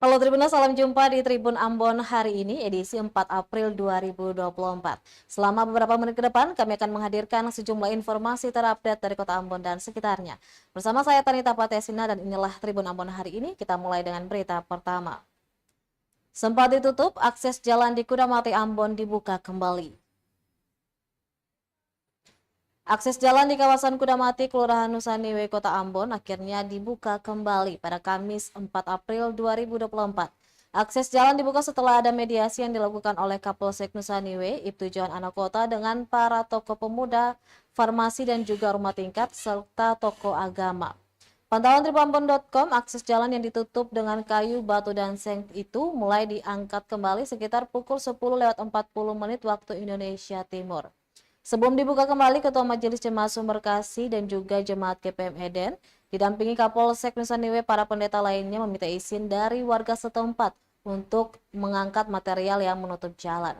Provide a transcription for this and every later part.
Halo Tribuners, salam jumpa di Tribun Ambon hari ini, edisi 4 April 2024. Selama beberapa menit ke depan, kami akan menghadirkan sejumlah informasi terupdate dari Kota Ambon dan sekitarnya. Bersama saya Tanita Patesina dan inilah Tribun Ambon hari ini, kita mulai dengan berita pertama. Sempat ditutup, akses jalan di Kudamati Ambon dibuka kembali. Akses jalan di kawasan Kudamati, Kelurahan Nusaniwe, Kota Ambon akhirnya dibuka kembali pada Kamis 4 April 2024. Akses jalan dibuka setelah ada mediasi yang dilakukan oleh Kapolsek Nusaniwe, Ibtu Johan Anak Kota dengan para tokoh pemuda, farmasi dan juga rumah tingkat serta tokoh agama. Pantauan tribunambon.com, akses jalan yang ditutup dengan kayu, batu, dan seng itu mulai diangkat kembali sekitar pukul 10.40 waktu Indonesia Timur. Sebelum dibuka kembali, Ketua Majelis Jemaat Sumber Kasih dan juga Jemaat GPM Eden didampingi Kapolsek Nusaniwe, para pendeta lainnya meminta izin dari warga setempat untuk mengangkat material yang menutup jalan.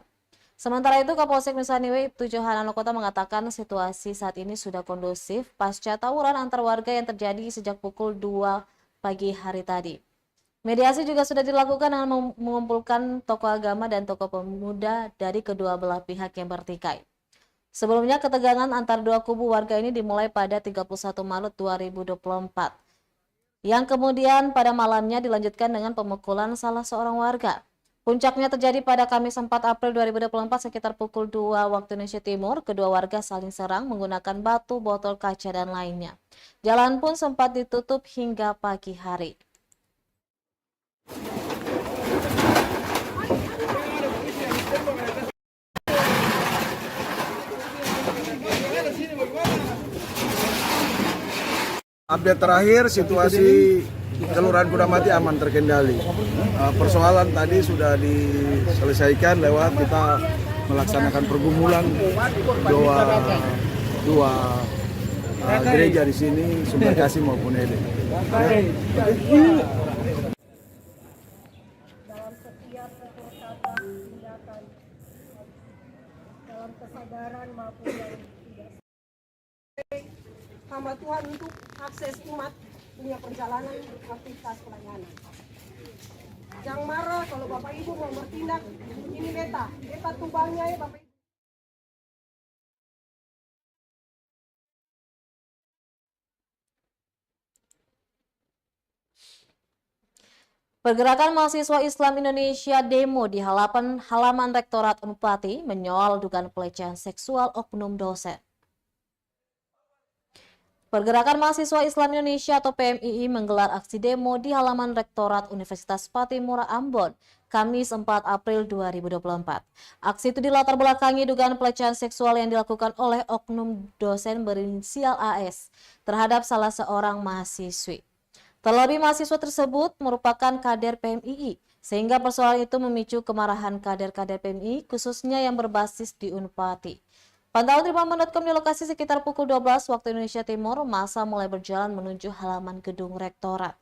Sementara itu, Kapolsek Nusaniwe Ibtu Johan Anak Kota mengatakan situasi saat ini sudah kondusif pasca tawuran antar warga yang terjadi sejak pukul 2 pagi hari tadi. Mediasi juga sudah dilakukan dengan mengumpulkan tokoh agama dan tokoh pemuda dari kedua belah pihak yang bertikai. Sebelumnya, ketegangan antar dua kubu warga ini dimulai pada 31 Maret 2024, yang kemudian pada malamnya dilanjutkan dengan pemukulan salah seorang warga. Puncaknya terjadi pada Kamis 4 April 2024 sekitar pukul 2 waktu Indonesia Timur. Kedua warga saling serang menggunakan batu, botol kaca, dan lainnya. Jalan pun sempat ditutup hingga pagi hari. Update terakhir, situasi Kelurahan Kudamati aman terkendali. Persoalan tadi sudah diselesaikan lewat kita melaksanakan pergumulan dua gereja di sini, Sumber Kasih maupun Eden. Dalam setiap kata tindakan, dalam kesadaran maupun yang tidak. Hamba Tuhan untuk akses umat punya perjalanan aktivitas pelayanan. Jangan marah kalau Bapak Ibu mau bertindak, ini beta tubangnya ya Bapak Ibu. Pergerakan mahasiswa Islam Indonesia demo di halaman Rektorat Unpati menyoal dugaan pelecehan seksual oknum dosen. Pergerakan mahasiswa Islam Indonesia atau PMII menggelar aksi demo di halaman Rektorat Universitas Patimura Ambon, Kamis 4 April 2024. Aksi itu dilatar belakangi dugaan pelecehan seksual yang dilakukan oleh oknum dosen berinisial AS terhadap salah seorang mahasiswi. Terlebih mahasiswa tersebut merupakan kader PMII, sehingga persoalan itu memicu kemarahan kader-kader PMII khususnya yang berbasis di Unpati. Pantauan tribunambon.com di lokasi sekitar pukul 12 waktu Indonesia Timur, massa mulai berjalan menuju halaman gedung rektorat.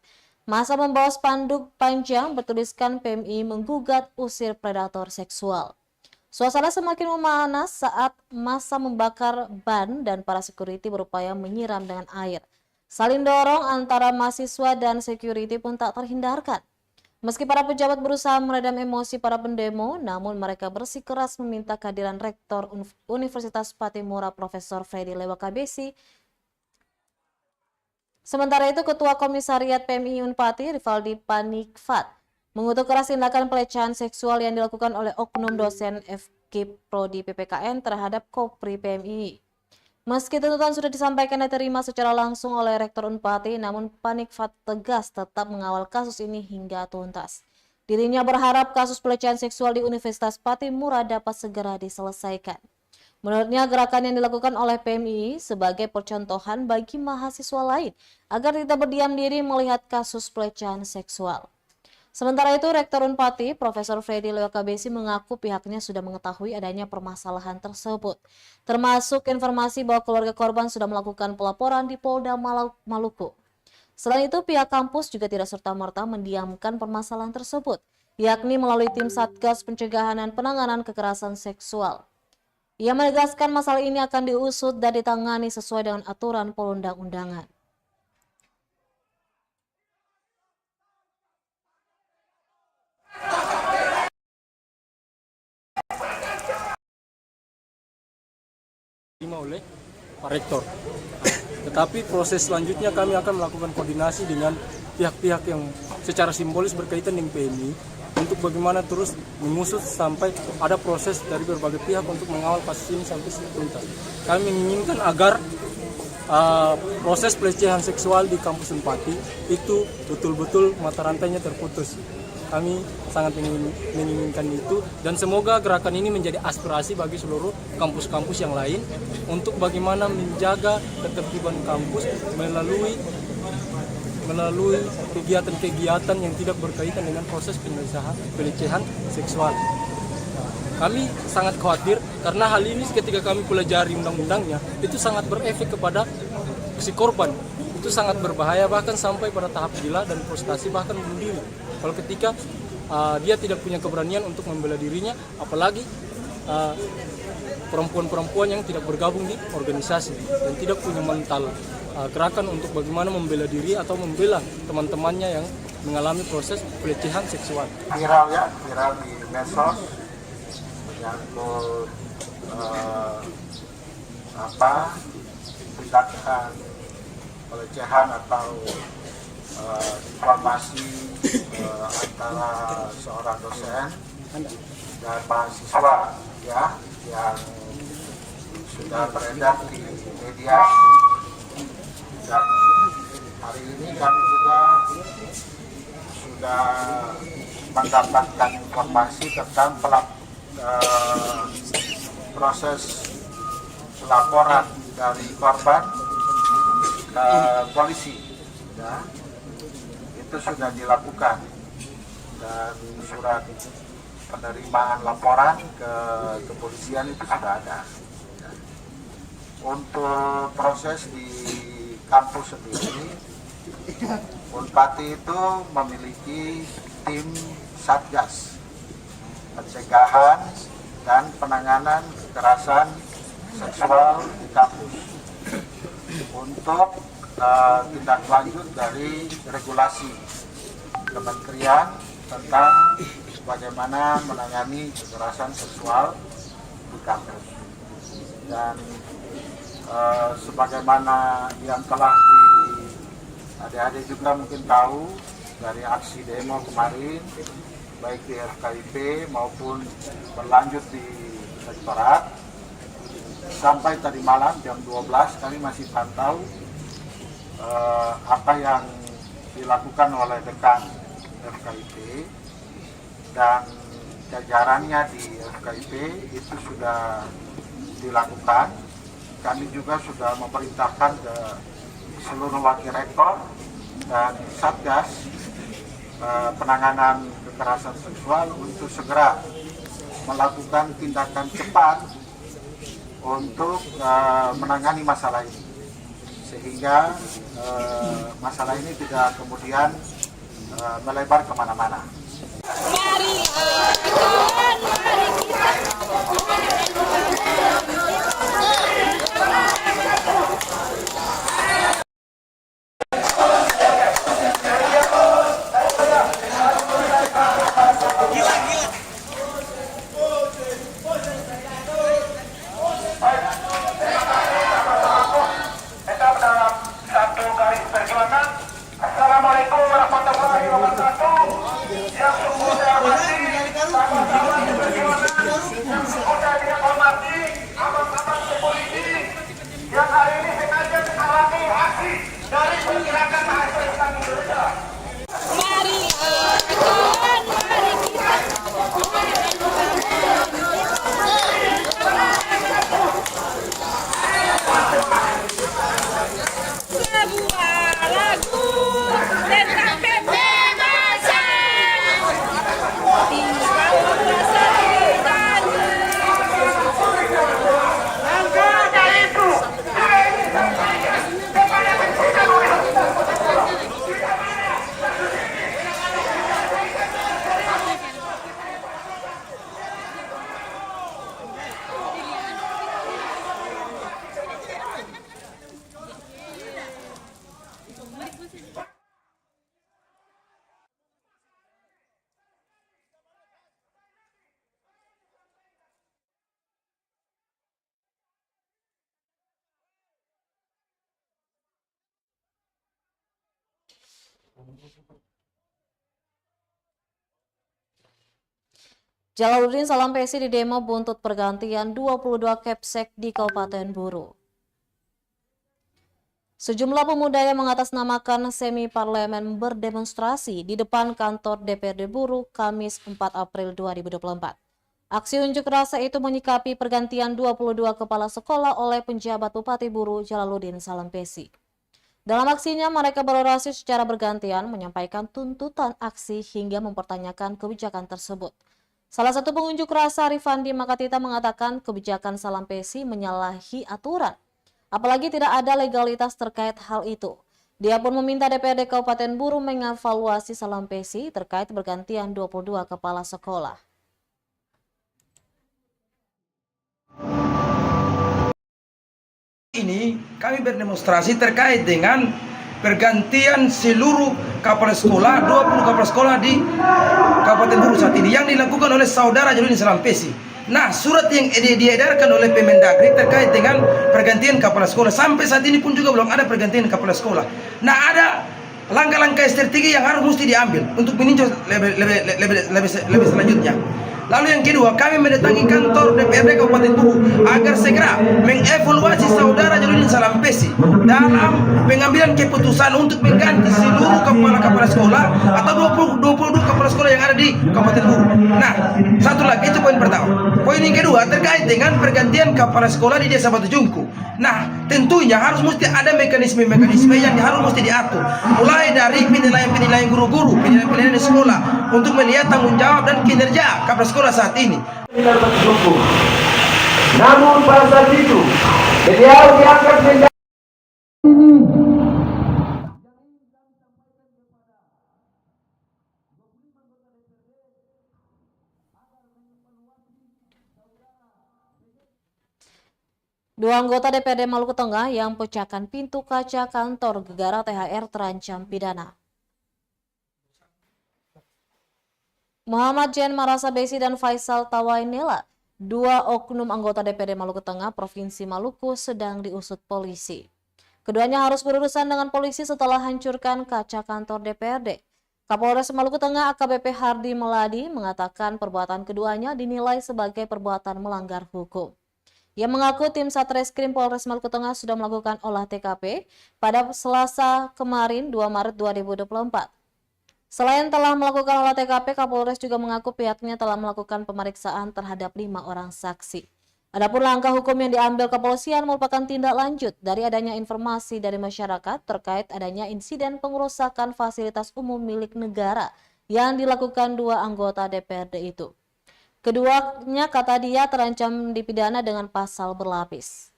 Massa membawa spanduk panjang bertuliskan PMI menggugat usir predator seksual. Suasana semakin memanas saat massa membakar ban dan para security berupaya menyiram dengan air. Saling dorong antara mahasiswa dan security pun tak terhindarkan. Meski para pejabat berusaha meredam emosi para pendemo, namun mereka bersikeras meminta kehadiran Rektor Universitas Patimura Profesor Freddy Lewakabesi. Sementara itu, Ketua Komisariat PMI Unpati, Rivaldi Panikvat, mengutuk keras tindakan pelecehan seksual yang dilakukan oleh oknum dosen FK Prodi PPKN terhadap Kopri PMI. Meski tuntutan sudah disampaikan dan diterima secara langsung oleh Rektor Unpati, namun Panikvat tegas tetap mengawal kasus ini hingga tuntas. Dirinya berharap kasus pelecehan seksual di Universitas Patimura dapat segera diselesaikan. Menurutnya, gerakan yang dilakukan oleh PMI sebagai percontohan bagi mahasiswa lain agar tidak berdiam diri melihat kasus pelecehan seksual. Sementara itu, Rektor Unpati, Profesor Freddy Lewakabesi mengaku pihaknya sudah mengetahui adanya permasalahan tersebut, termasuk informasi bahwa keluarga korban sudah melakukan pelaporan di Polda Maluku. Selain itu, pihak kampus juga tidak serta-merta mendiamkan permasalahan tersebut, yakni melalui tim Satgas Pencegahan dan Penanganan Kekerasan Seksual. Ia menegaskan masalah ini akan diusut dan ditangani sesuai dengan aturan perundang-undangan. diterima oleh Pak Rektor. Tetapi proses selanjutnya kami akan melakukan koordinasi dengan pihak-pihak yang secara simbolis berkaitan dengan PMI untuk bagaimana terus mengusut sampai ada proses dari berbagai pihak untuk mengawal kasus ini sampai tuntas. Kami menginginkan agar proses pelecehan seksual di kampus Unpati itu betul-betul mata rantainya terputus. Kami sangat menginginkan itu dan semoga gerakan ini menjadi aspirasi bagi seluruh kampus-kampus yang lain untuk bagaimana menjaga ketertiban kampus melalui kegiatan-kegiatan yang tidak berkaitan dengan proses pelecehan seksual. Kami sangat khawatir karena hal ini ketika kami pelajari undang-undangnya itu sangat berefek kepada si korban. Itu sangat berbahaya bahkan sampai pada tahap gila dan frustasi bahkan bunuh diri. Kalau ketika dia tidak punya keberanian untuk membela dirinya, apalagi perempuan-perempuan yang tidak bergabung di organisasi dan tidak punya mental gerakan untuk bagaimana membela diri atau membela teman-temannya yang mengalami proses pelecehan seksual. Viral di medsos menyangkut tindakan pelecehan atau informasi antara seorang dosen dan mahasiswa ya yang sudah beredar di media. Dan hari ini kami juga sudah mendapatkan informasi tentang proses laporan dari korban ke polisi. Ya, itu sudah dilakukan dan surat penerimaan laporan ke kepolisian itu sudah ada. Ya. Untuk proses di kampus sendiri, Unpati itu memiliki tim Satgas pencegahan dan penanganan kekerasan seksual di kampus untuk tindak lanjut dari regulasi kementerian tentang bagaimana menangani kekerasan seksual di kampus. Dan sebagaimana yang telah adik-adik juga mungkin tahu dari aksi demo kemarin, baik di FKIP maupun berlanjut di Rektorat, sampai tadi malam jam 12 kami masih pantau apa yang dilakukan oleh dekan FKIP dan jajarannya di FKIP itu sudah dilakukan. Kami juga sudah memerintahkan ke seluruh wakil rektor dan Satgas penanganan kekerasan seksual untuk segera melakukan tindakan cepat untuk menangani masalah ini, sehingga masalah ini tidak kemudian melebar kemana-mana. Assalamualaikum warahmatullahi wabarakatuh. Jalaluddin Salampesi di demo buntut pergantian 22 Kepsek di Kabupaten Buru. Sejumlah pemuda yang mengatasnamakan semi parlemen berdemonstrasi di depan kantor DPRD Buru Kamis 4 April 2024. Aksi unjuk rasa itu menyikapi pergantian 22 kepala sekolah oleh penjabat Bupati Buru Jalaluddin Salampesi. Dalam aksinya, mereka berorasi secara bergantian menyampaikan tuntutan aksi hingga mempertanyakan kebijakan tersebut. Salah satu pengunjuk rasa, Rifandi Makatita, mengatakan kebijakan Salampesi menyalahi aturan, apalagi tidak ada legalitas terkait hal itu. Dia pun meminta DPRD Kabupaten Buru mengevaluasi Salampesi terkait bergantian 22 kepala sekolah. Ini kami berdemonstrasi terkait dengan pergantian seluruh kepala sekolah, 20 kepala sekolah di Kabupaten Buru saat ini yang dilakukan oleh saudara Jalaluddin Salampesi. Nah, surat yang diedarkan oleh Permendagri terkait dengan pergantian kepala sekolah, sampai saat ini pun juga belum ada pergantian kepala sekolah. Nah, ada langkah-langkah strategi yang harus mesti diambil untuk meninjau lebih selanjutnya. Lalu yang kedua, kami mendatangi kantor DPRD Kabupaten Buru agar segera mengevaluasi saudara Jalaluddin Salampesi dalam pengambilan keputusan untuk mengganti seluruh kepala sekolah atau 22 kepala sekolah yang ada di Kabupaten Buru. Nah, satu lagi, itu poin pertama. Poin yang kedua terkait dengan pergantian kepala sekolah di Desa Batu Jungku. Nah, tentunya harus mesti ada mekanisme-mekanisme yang harus mesti diatur. Mulai dari penilaian guru-guru, penilaian di sekolah untuk melihat tanggung jawab dan kinerja kepala sekolah saat ini. Namun pada saat itu beliau diangkat menjadi Dua anggota DPRD Maluku Tengah yang pecahkan pintu kaca kantor gegara THR terancam pidana. Muhammad Jen Marasabesi dan Faisal Tawainela, dua oknum anggota DPRD Maluku Tengah Provinsi Maluku, sedang diusut polisi. Keduanya harus berurusan dengan polisi setelah hancurkan kaca kantor DPRD. Kapolres Maluku Tengah AKBP Hardi Meladi mengatakan perbuatan keduanya dinilai sebagai perbuatan melanggar hukum. Ia mengaku tim Satreskrim Polres Maluku Tengah sudah melakukan olah TKP pada Selasa kemarin 2 Maret 2024. Selain telah melakukan olah TKP, Kapolres juga mengaku pihaknya telah melakukan pemeriksaan terhadap 5 orang saksi. Adapun langkah hukum yang diambil kepolisian merupakan tindak lanjut dari adanya informasi dari masyarakat terkait adanya insiden pengerusakan fasilitas umum milik negara yang dilakukan dua anggota DPRD itu. Keduanya, kata dia, terancam dipidana dengan pasal berlapis.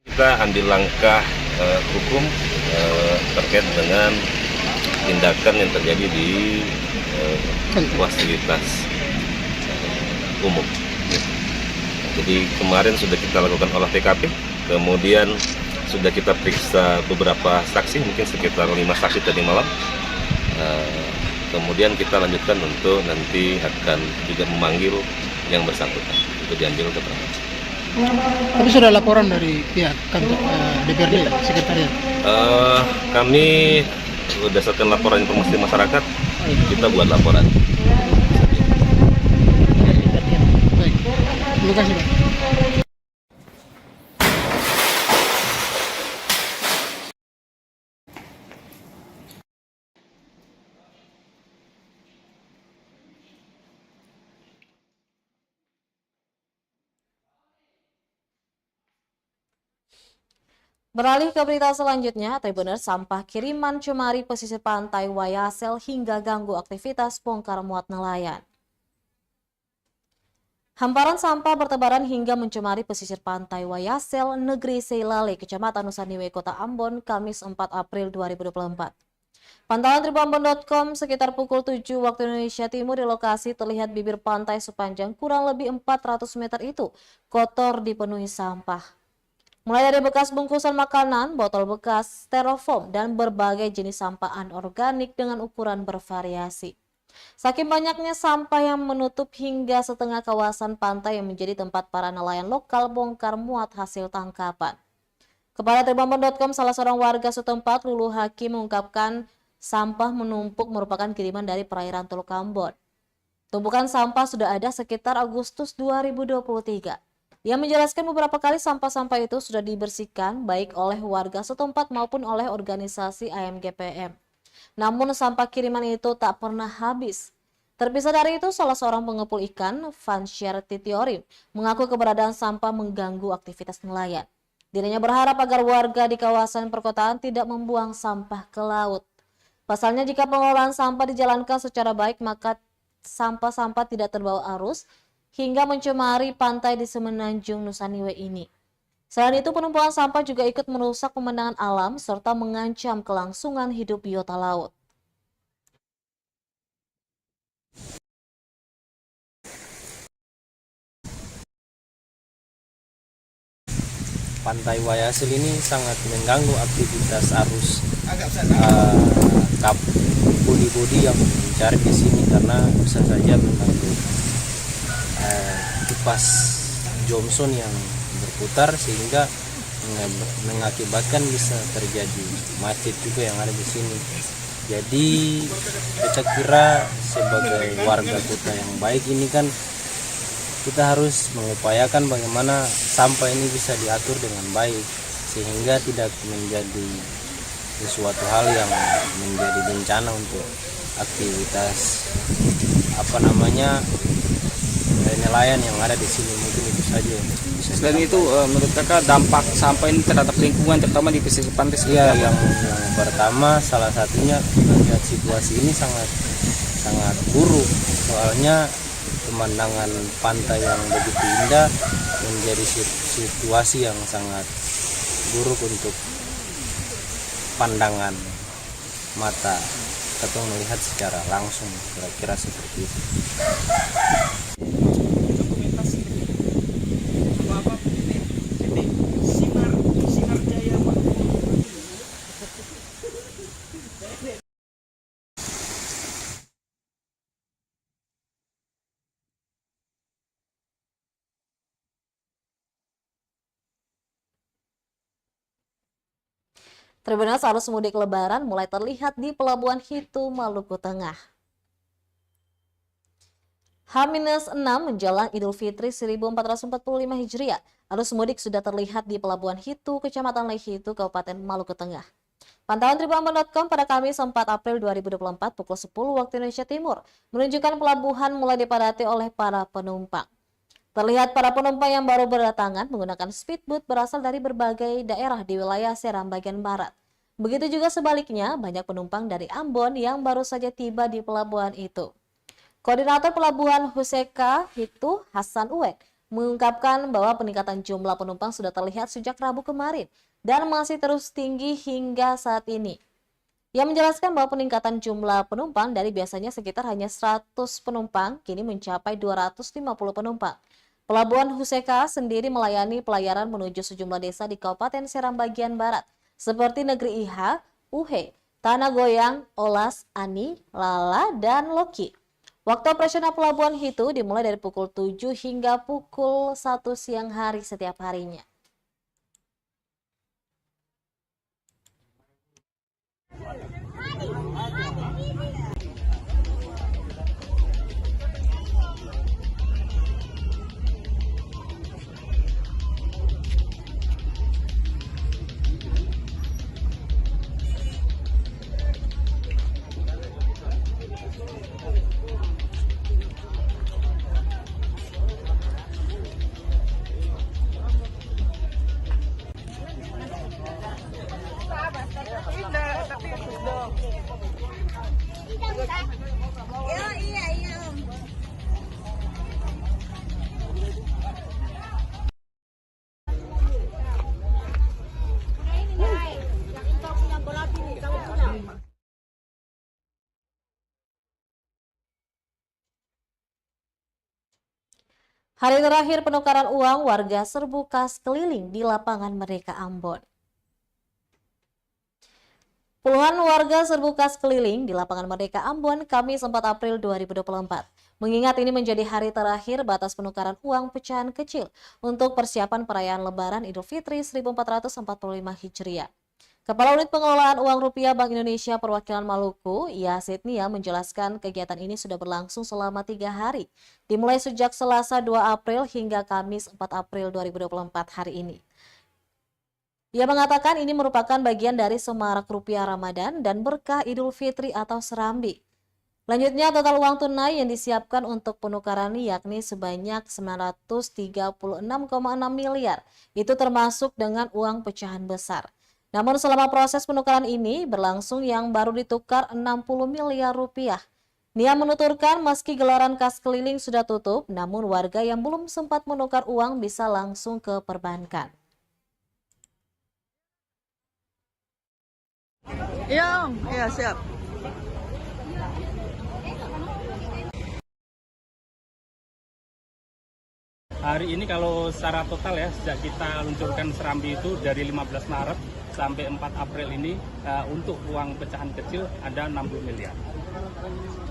Kita ambil langkah hukum terkait dengan tindakan yang terjadi di fasilitas umum. Jadi kemarin sudah kita lakukan olah TKP, kemudian sudah kita periksa beberapa saksi, mungkin sekitar 5 saksi tadi malam. Kemudian kita lanjutkan untuk nanti akan juga memanggil yang bersangkutan untuk diambil keterangan. Tapi sudah laporan dari pihak kantor DPRD, sekretariat? Kami berdasarkan laporan informasi masyarakat, kita buat laporan. Baik, terima kasih Pak. Beralih ke berita selanjutnya, Tribuners, sampah kiriman cemari pesisir pantai Wayasel hingga ganggu aktivitas bongkar muat nelayan. Hamparan sampah bertebaran hingga mencemari pesisir pantai Wayasel, Negeri Seilale, Kecamatan Nusaniwe, Kota Ambon, Kamis 4 April 2024. Pantauan tribunambon.com sekitar pukul 7 waktu Indonesia Timur di lokasi terlihat bibir pantai sepanjang kurang lebih 400 meter itu kotor dipenuhi sampah. Mulai dari bekas bungkusan makanan, botol bekas, styrofoam, dan berbagai jenis sampah anorganik dengan ukuran bervariasi. Saking banyaknya sampah yang menutup hingga setengah kawasan pantai yang menjadi tempat para nelayan lokal bongkar muat hasil tangkapan. Kepada Tribunbon.com, salah seorang warga setempat, Lulu Hakim, mengungkapkan sampah menumpuk merupakan kiriman dari perairan Teluk Ambon. Tumpukan sampah sudah ada sekitar Agustus 2023. Ia menjelaskan beberapa kali sampah-sampah itu sudah dibersihkan baik oleh warga setempat maupun oleh organisasi AMGPM. Namun sampah kiriman itu tak pernah habis. Terpisah dari itu, salah seorang pengepul ikan, Fansyar Titiorim, mengaku keberadaan sampah mengganggu aktivitas nelayan. Dirinya berharap agar warga di kawasan perkotaan tidak membuang sampah ke laut. Pasalnya, jika pengelolaan sampah dijalankan secara baik, maka sampah-sampah tidak terbawa arus hingga mencemari pantai di Semenanjung Nusa Niue ini. Selain itu, penumpukan sampah juga ikut merusak pemandangan alam serta mengancam kelangsungan hidup biota laut. Pantai Wayasil ini sangat mengganggu aktivitas arus kap bodi-bodi yang mencari di sini karena bisa saja mengganggu kipas Johnson yang berputar sehingga mengakibatkan bisa terjadi macet juga yang ada di sini. Jadi kita kira sebagai warga kota yang baik ini kan kita harus mengupayakan bagaimana sampah ini bisa diatur dengan baik sehingga tidak menjadi sesuatu hal yang menjadi bencana untuk aktivitas nelayan yang ada di sini. Mungkin itu saja. Selain itu, menurut kakak dampak sampah ini terhadap lingkungan terutama di pesisir pantai? Ya, yang pertama salah satunya melihat situasi ini sangat buruk, soalnya pemandangan pantai yang begitu indah menjadi situasi yang sangat buruk untuk pandangan mata atau melihat secara langsung, kira-kira seperti itu. Tribunnews, arus mudik lebaran mulai terlihat di Pelabuhan Hitu, Maluku Tengah. H-6 menjelang Idul Fitri 1445 Hijriah, arus mudik sudah terlihat di Pelabuhan Hitu, Kecamatan Lehitu, Kabupaten Maluku Tengah. Pantauan Tribunbon.com pada Kamis 4 April 2024 pukul 10 waktu Indonesia Timur menunjukkan pelabuhan mulai dipadati oleh para penumpang. Terlihat para penumpang yang baru berdatangan menggunakan speedboat berasal dari berbagai daerah di wilayah Seram bagian barat. Begitu juga sebaliknya, banyak penumpang dari Ambon yang baru saja tiba di pelabuhan itu. Koordinator Pelabuhan Huseka Hitu, Hasan Uwek, mengungkapkan bahwa peningkatan jumlah penumpang sudah terlihat sejak Rabu kemarin dan masih terus tinggi hingga saat ini. Ia menjelaskan bahwa peningkatan jumlah penumpang dari biasanya sekitar hanya 100 penumpang, kini mencapai 250 penumpang. Pelabuhan Huseka sendiri melayani pelayaran menuju sejumlah desa di Kabupaten Seram bagian barat, seperti Negeri Iha, Uhe, Tanah Goyang, Olas, Ani, Lala, dan Loki. Waktu operasional Pelabuhan Hitu dimulai dari pukul 7 hingga pukul 1 siang hari setiap harinya. Hari terakhir penukaran uang, warga serbu kas keliling di lapangan Merdeka Ambon. Puluhan warga serbu kas keliling di lapangan Merdeka Ambon Kamis 4 April 2024. Mengingat ini menjadi hari terakhir batas penukaran uang pecahan kecil untuk persiapan perayaan Lebaran Idul Fitri 1445 Hijriah. Kepala Unit Pengelolaan Uang Rupiah Bank Indonesia Perwakilan Maluku, Yasid Nia, menjelaskan kegiatan ini sudah berlangsung selama 3 hari, dimulai sejak Selasa 2 April hingga Kamis 4 April 2024 hari ini. Ia mengatakan ini merupakan bagian dari semarak rupiah Ramadan dan berkah Idul Fitri atau serambi. Lanjutnya, total uang tunai yang disiapkan untuk penukaran yakni sebanyak 936,6 miliar. Itu termasuk dengan uang pecahan besar. Namun selama proses penukaran ini berlangsung yang baru ditukar 60 miliar rupiah. Nia menuturkan meski gelaran kas keliling sudah tutup, namun warga yang belum sempat menukar uang bisa langsung ke perbankan. Iya, iya siap. Hari ini kalau secara total ya, sejak kita luncurkan serambi itu dari 15 Maret sampai 4 April ini untuk uang pecahan kecil ada 60 miliar.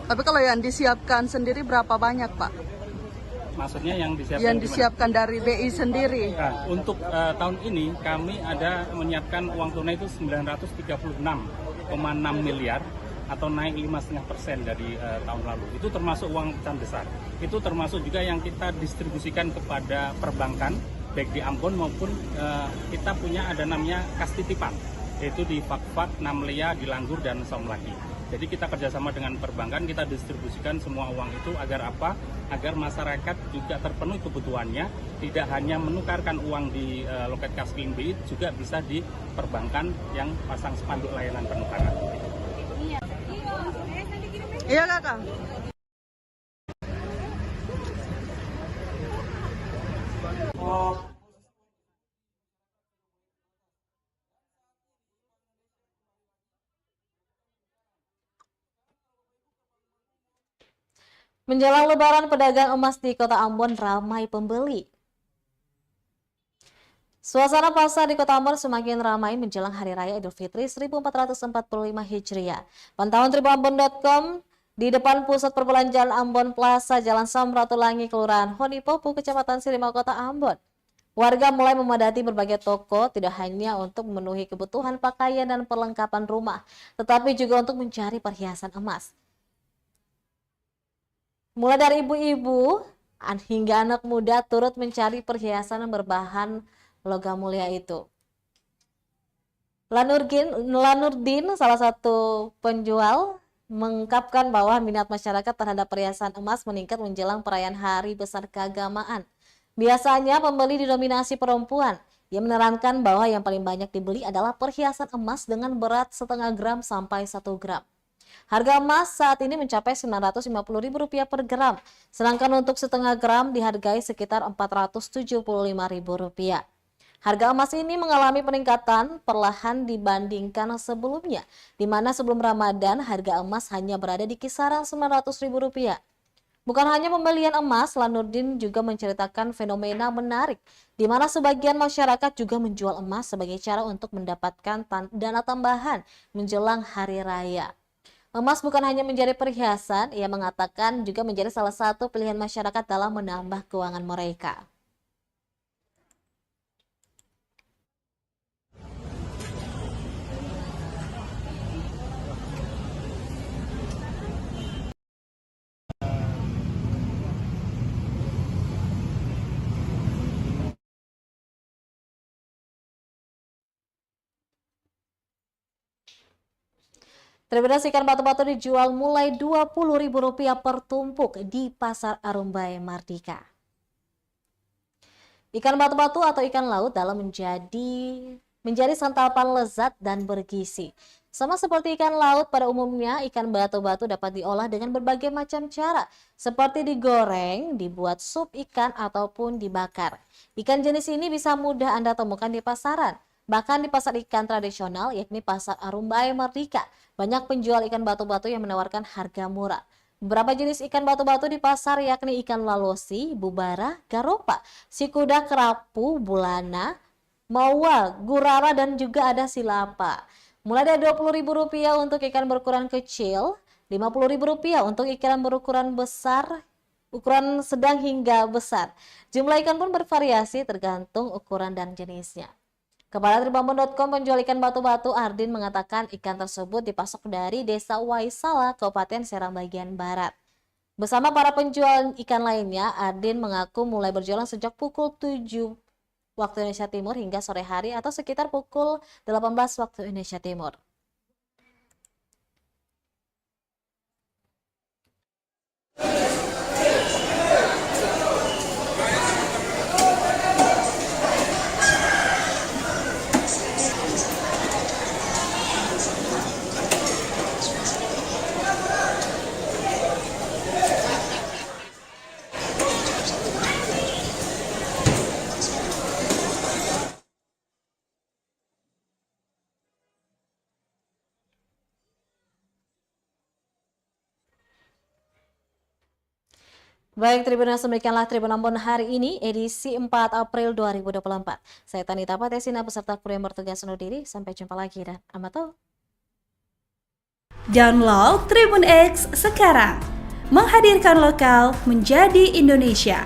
Tapi kalau yang disiapkan sendiri berapa banyak, Pak? Maksudnya yang disiapkan? Yang disiapkan dari BI sendiri. Nah, untuk tahun ini kami ada menyiapkan uang tunai itu 936,6 miliar atau naik 5,5% dari tahun lalu. Itu termasuk uang pecahan besar. Itu termasuk juga yang kita distribusikan kepada perbankan, baik di Ambon maupun kita punya ada namanya kas titipan, yaitu di Fakfak, Namlia, di Langgur, dan Somlaki. Jadi kita kerjasama dengan perbankan, kita distribusikan semua uang itu agar apa? Agar masyarakat juga terpenuhi kebutuhannya, tidak hanya menukarkan uang di loket kas keliling BI, juga bisa di perbankan yang pasang spanduk layanan penukaran. Iya, Kakak. Menjelang Lebaran, pedagang emas di Kota Ambon ramai pembeli. Suasana pasar di Kota Ambon semakin ramai menjelang Hari Raya Idul Fitri 1445 Hijriah. Pantauan tribunambon.com di depan Pusat Perbelanjaan Ambon Plaza, Jalan Samratulangi, Kelurahan Honipopu, Kecamatan Sirima, Kota Ambon. Warga mulai memadati berbagai toko tidak hanya untuk memenuhi kebutuhan pakaian dan perlengkapan rumah, tetapi juga untuk mencari perhiasan emas. Mulai dari ibu-ibu hingga anak muda turut mencari perhiasan berbahan logam mulia itu. Lanurdin, salah satu penjual, mengungkapkan bahwa minat masyarakat terhadap perhiasan emas meningkat menjelang perayaan Hari Besar Keagamaan. Biasanya pembeli didominasi perempuan. Ia menerangkan bahwa yang paling banyak dibeli adalah perhiasan emas dengan berat setengah gram sampai 1 gram. Harga emas saat ini mencapai Rp950.000 per gram, sedangkan untuk setengah gram dihargai sekitar Rp475.000. Harga emas ini mengalami peningkatan perlahan dibandingkan sebelumnya, di mana sebelum Ramadan harga emas hanya berada di kisaran Rp900.000. Bukan hanya pembelian emas, Lanurdin juga menceritakan fenomena menarik, di mana sebagian masyarakat juga menjual emas sebagai cara untuk mendapatkan dana tambahan menjelang Hari Raya. Emas bukan hanya menjadi perhiasan, ia mengatakan juga menjadi salah satu pilihan masyarakat dalam menambah keuangan mereka. Terberas ikan batu-batu dijual mulai Rp20.000 per tumpuk di Pasar Arumbai Mardika. Ikan batu-batu atau ikan laut dalam menjadi santapan lezat dan bergizi. Sama seperti ikan laut pada umumnya, ikan batu-batu dapat diolah dengan berbagai macam cara, seperti digoreng, dibuat sup ikan, ataupun dibakar. Ikan jenis ini bisa mudah Anda temukan di pasaran. Bahkan di pasar ikan tradisional, yakni Pasar Arumbai Mardika, banyak penjual ikan batu-batu yang menawarkan harga murah. Beberapa jenis ikan batu-batu di pasar yakni ikan lalosi, bubara, garopa, sikuda, kerapu, bulana, mawa, gurara, dan juga ada silapa. Mulai dari Rp20.000 untuk ikan berukuran kecil, Rp50.000 untuk ikan berukuran besar, ukuran sedang hingga besar. Jumlah ikan pun bervariasi tergantung ukuran dan jenisnya. Kepala Tribambon.com penjual ikan batu-batu Ardin mengatakan ikan tersebut dipasok dari Desa Waisala, Kabupaten Serang bagian Barat. Bersama para penjual ikan lainnya, Ardin mengaku mulai berjualan sejak pukul 7 waktu Indonesia Timur hingga sore hari atau sekitar pukul 18 waktu Indonesia Timur. Baik Tribuners, demikianlah Tribun Ambon hari ini, edisi 4 April 2024. Saya Tanita Patesina beserta kru yang bertugas undur diri. Sampai jumpa lagi dan Amato. Download Tribun X sekarang, menghadirkan lokal menjadi Indonesia.